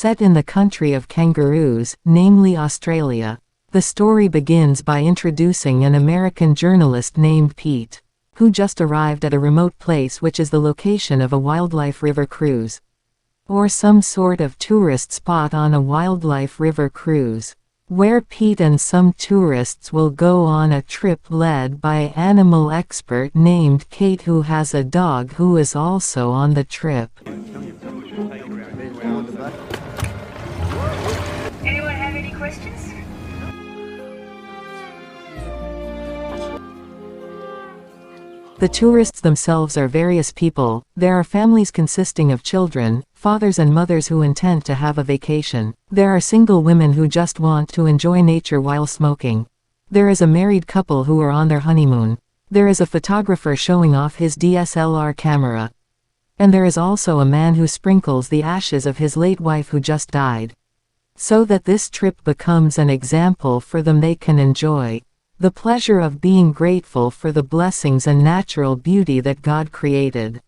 Set in the country of kangaroos, namely Australia. The story begins by introducing an American journalist named Pete, who just arrived at a remote place which is the location of a wildlife river cruise, or some sort of tourist spot on a wildlife river cruise, where Pete and some tourists will go on a trip led by an animal expert named Kate, who has a dog who is also on the trip. Anyone have any questions? The tourists themselves are various people. There are families consisting of children, fathers and mothers who intend to have a vacation. There are single women who just want to enjoy nature while smoking. There is a married couple who are on their honeymoon. There is a photographer showing off his DSLR camera. And there is also a man who sprinkles the ashes of his late wife who just died, so that this trip becomes an example for them they can enjoy the pleasure of being grateful for the blessings and natural beauty that God created.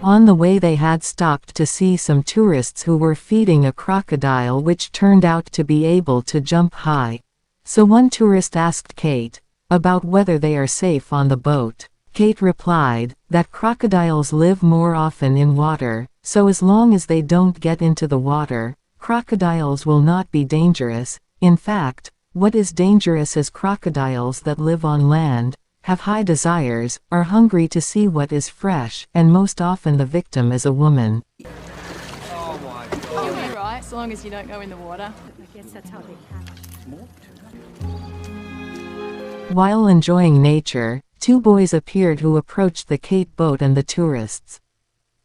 On the way they had stopped to see some tourists who were feeding a crocodile which turned out to be able to jump high. So one tourist asked Kate about whether they are safe on the boat. Kate replied that crocodiles live more often in water, so as long as they don't get into the water, crocodiles will not be dangerous. In fact, what is dangerous is crocodiles that live on land, have high desires, are hungry to see what is fresh, and most often the victim is a woman. Oh my God. You'll be right, so long as you don't go in the water. I guess that's how they hatch. While enjoying nature, two boys appeared who approached the Kate boat and the tourists.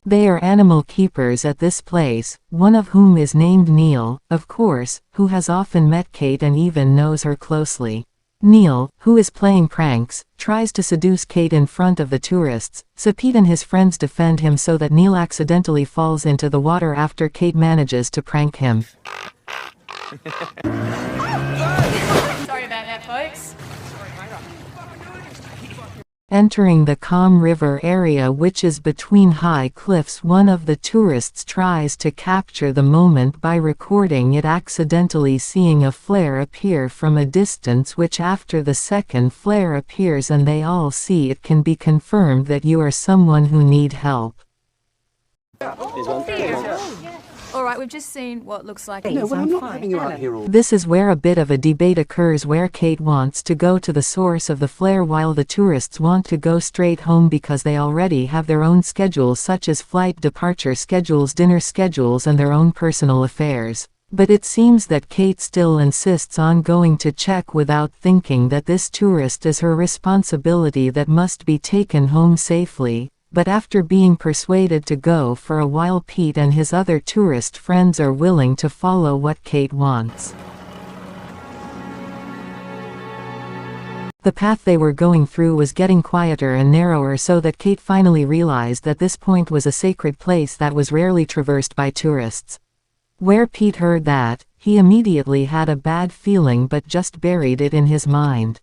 They are animal keepers at this place, one of whom is named Neil, of course, who has often met Kate and even knows her closely. Neil, who is playing pranks, tries to seduce Kate in front of the tourists, so Pete and his friends defend him so that Neil accidentally falls into the water after Kate manages to prank him. Sorry about that, folks. Entering the calm river area which is between high cliffs, one of the tourists tries to capture the moment by recording it, accidentally seeing a flare appear from a distance, which after the second flare appears and they all see it, can be confirmed that you are someone who need help. Alright, we've just seen what looks like No, well, I'm not having you out here all. This is where a bit of a debate occurs, where Kate wants to go to the source of the flare while the tourists want to go straight home because they already have their own schedules, such as flight departure schedules, dinner schedules, and their own personal affairs. But it seems that Kate still insists on going to check without thinking that this tourist is her responsibility that must be taken home safely. But after being persuaded to go for a while, Pete and his other tourist friends are willing to follow what Kate wants. The path they were going through was getting quieter and narrower, so that Kate finally realized that this point was a sacred place that was rarely traversed by tourists. Where Pete heard that, he immediately had a bad feeling but just buried it in his mind.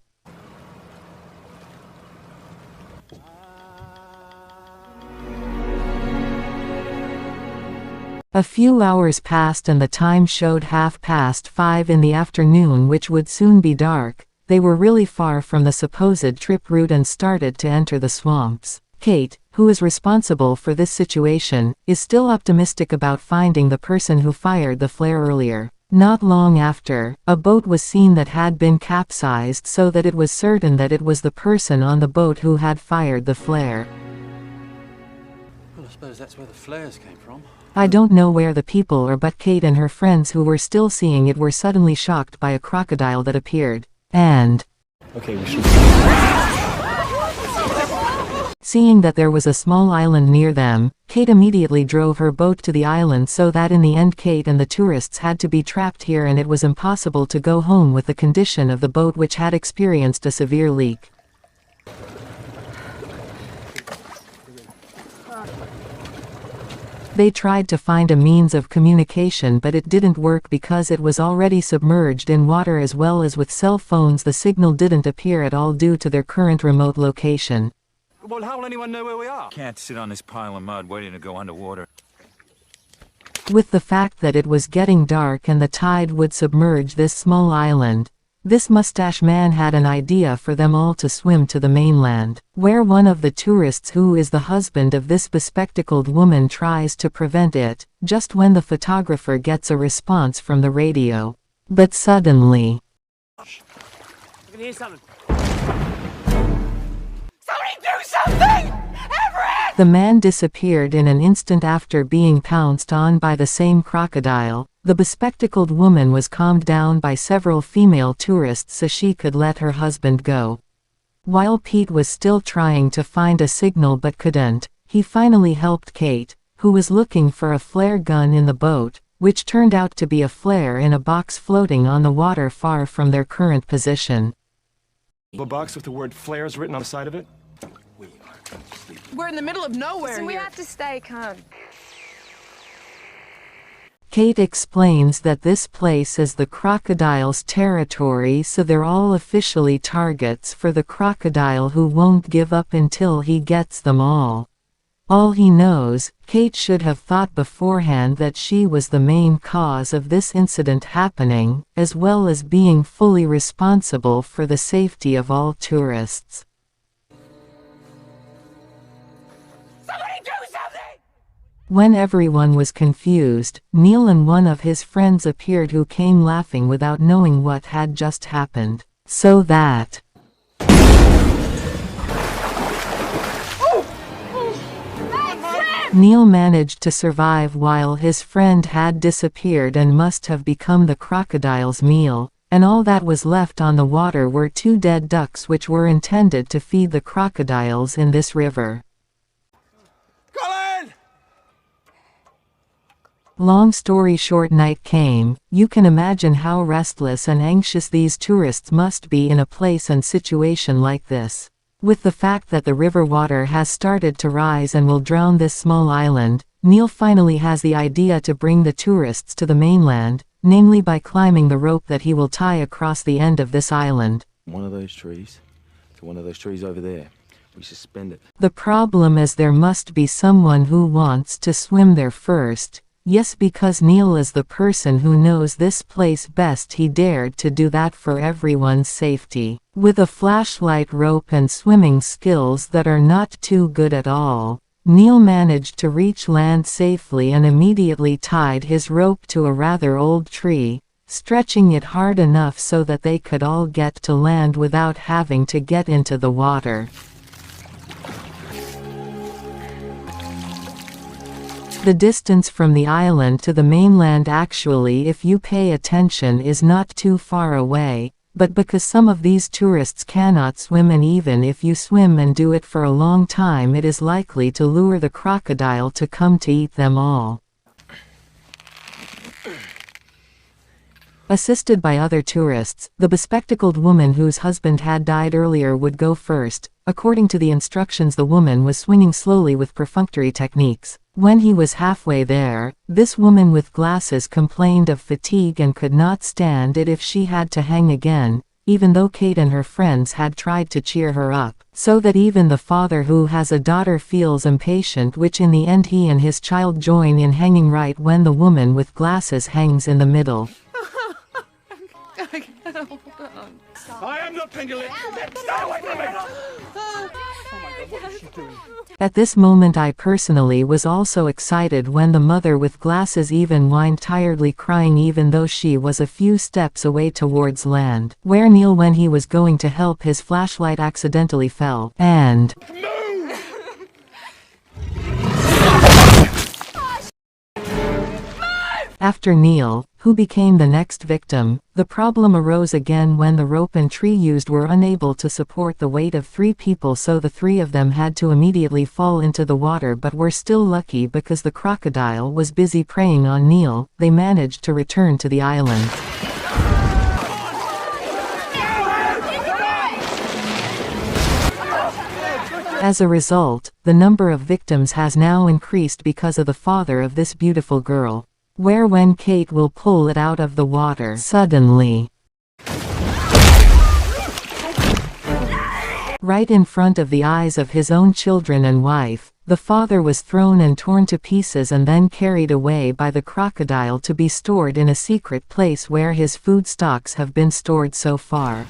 A few hours passed and the time showed 5:30 in the afternoon, which would soon be dark. They were really far from the supposed trip route and started to enter the swamps. Kate, who is responsible for this situation, is still optimistic about finding the person who fired the flare earlier. Not long after, a boat was seen that had been capsized, so that it was certain that it was the person on the boat who had fired the flare. Well, I suppose that's where the flares came from. I don't know where the people are, but Kate and her friends who were still seeing it were suddenly shocked by a crocodile that appeared, and seeing that there was a small island near them, Kate immediately drove her boat to the island, so that in the end Kate and the tourists had to be trapped here, and it was impossible to go home with the condition of the boat, which had experienced a severe leak. They tried to find a means of communication, but it didn't work because it was already submerged in water, as well as with cell phones the signal didn't appear at all due to their current remote location. Well, how will anyone know where we are? Can't sit on this pile of mud waiting to go underwater. With the fact that it was getting dark and the tide would submerge this small island, this mustache man had an idea for them all to swim to the mainland, where one of the tourists, who is the husband of this bespectacled woman, tries to prevent it, just when the photographer gets a response from the radio. But suddenly, I can hear something. Somebody do something! Everett! the man disappeared in an instant after being pounced on by the same crocodile. The bespectacled woman was calmed down by several female tourists so she could let her husband go. While Pete was still trying to find a signal but couldn't, he finally helped Kate, who was looking for a flare gun in the boat, which turned out to be a flare in a box floating on the water far from their current position. A box with the word flares written on the side of it? We're in the middle of nowhere So we here. have to stay calm. Kate explains that this place is the crocodile's territory, so they're all officially targets for the crocodile, who won't give up until he gets them all. All he knows, Kate should have thought beforehand that she was the main cause of this incident happening, as well as being fully responsible for the safety of all tourists. Somebody do something! When everyone was confused, Neil and one of his friends appeared, who came laughing without knowing what had just happened. So that Neil managed to survive while his friend had disappeared and must have become the crocodile's meal, and all that was left on the water were 2 dead ducks, which were intended to feed the crocodiles in this river. Colin! Long story short, night came. You can imagine how restless and anxious these tourists must be in a place and situation like this. With the fact that the river water has started to rise and will drown this small island, Neil finally has the idea to bring the tourists to the mainland, namely by climbing the rope that he will tie across the end of this island. One of those trees to one of those trees over there. We suspend it. The problem is there must be someone who wants to swim there first. Yes, because Neil is the person who knows this place best. He dared to do that for everyone's safety. With a flashlight, rope and swimming skills that are not too good at all, Neil managed to reach land safely and immediately tied his rope to a rather old tree, stretching it hard enough so that they could all get to land without having to get into the water. The distance from the island to the mainland, actually, if you pay attention, is not too far away, but because some of these tourists cannot swim, and even if you swim and do it for a long time, it is likely to lure the crocodile to come to eat them all. Assisted by other tourists, the bespectacled woman whose husband had died earlier would go first. According to the instructions, the woman was swinging slowly with perfunctory techniques. When he was halfway there, this woman with glasses complained of fatigue and could not stand it if she had to hang again, even though Kate and her friends had tried to cheer her up, so that even the father who has a daughter feels impatient, which in the end he and his child join in hanging right when the woman with glasses hangs in the middle. I am not Pingling! Stay away from me! At this moment, I personally was also excited when the mother with glasses even whined tiredly, crying even though she was a few steps away towards land, where Neil, when he was going to help, his flashlight accidentally fell, and after Neil, who became the next victim, the problem arose again when the rope and tree used were unable to support the weight of 3 people, so the 3 of them had to immediately fall into the water, but were still lucky because the crocodile was busy preying on Neil. They managed to return to the island. As a result, the number of victims has now increased because of the father of this beautiful girl. Where when Kate will pull it out of the water suddenly, right in front of the eyes of his own children and wife, the father was thrown and torn to pieces and then carried away by the crocodile to be stored in a secret place where his food stocks have been stored so far.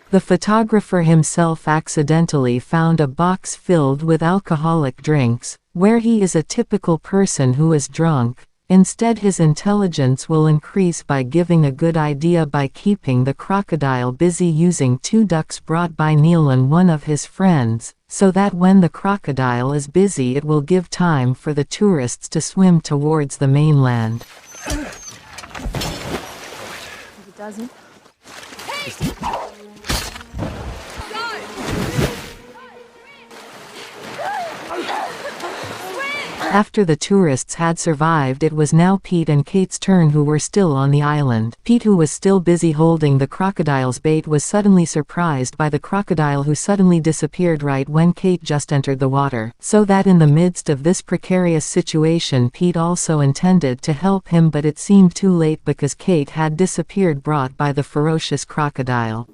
The photographer himself accidentally found a box filled with alcoholic drinks, where he is a typical person who is drunk. Instead, his intelligence will increase by giving a good idea by keeping the crocodile busy using 2 ducks brought by Neil and one of his friends, so that when the crocodile is busy it will give time for the tourists to swim towards the mainland. If it doesn't. After the tourists had survived, it was now Pete and Kate's turn, who were still on the island. Pete, who was still busy holding the crocodile's bait, was suddenly surprised by the crocodile, who suddenly disappeared right when Kate just entered the water. So that in the midst of this precarious situation, Pete also intended to help him, but it seemed too late because Kate had disappeared, brought by the ferocious crocodile.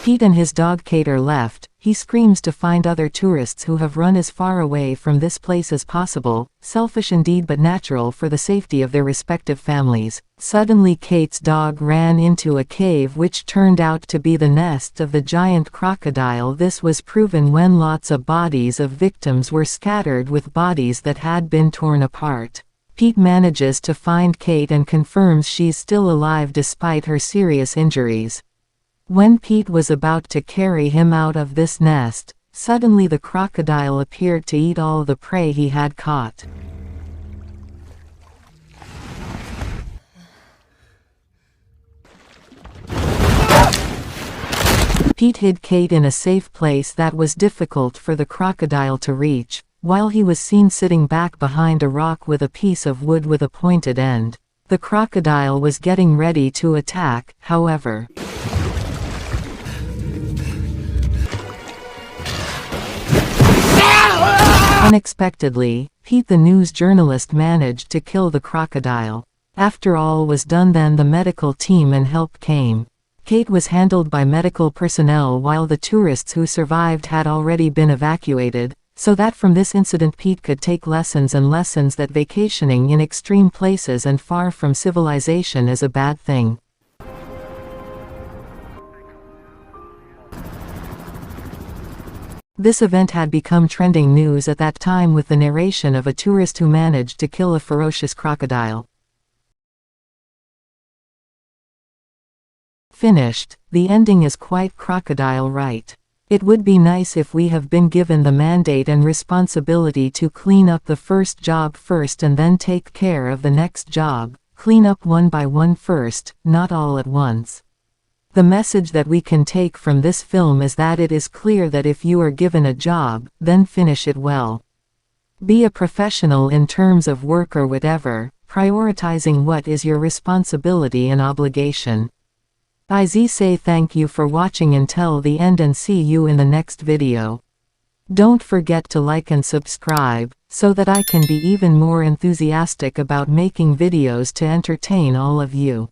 Pete and his dog Kate are left. He screams to find other tourists who have run as far away from this place as possible, selfish indeed but natural for the safety of their respective families. Suddenly Kate's dog ran into a cave which turned out to be the nest of the giant crocodile. This was proven when lots of bodies of victims were scattered with bodies that had been torn apart. Pete manages to find Kate and confirms she's still alive despite her serious injuries. When Pete was about to carry him out of this nest, suddenly the crocodile appeared to eat all the prey he had caught. Pete hid Kate in a safe place that was difficult for the crocodile to reach, while he was seen sitting back behind a rock with a piece of wood with a pointed end. The crocodile was getting ready to attack, however. Unexpectedly, Pete the news journalist managed to kill the crocodile. After all was done, then the medical team and help came. Kate was handled by medical personnel while the tourists who survived had already been evacuated, so that from this incident Pete could take lessons that vacationing in extreme places and far from civilization is a bad thing. This event had become trending news at that time with the narration of a tourist who managed to kill a ferocious crocodile. Finished. The ending is quite crocodile right. It would be nice if we have been given the mandate and responsibility to clean up the first job first and then take care of the next job. Clean up one by one first, not all at once. The message that we can take from this film is that it is clear that if you are given a job, then finish it well. Be a professional in terms of work or whatever, prioritizing what is your responsibility and obligation. I say thank you for watching until the end and see you in the next video. Don't forget to like and subscribe, so that I can be even more enthusiastic about making videos to entertain all of you.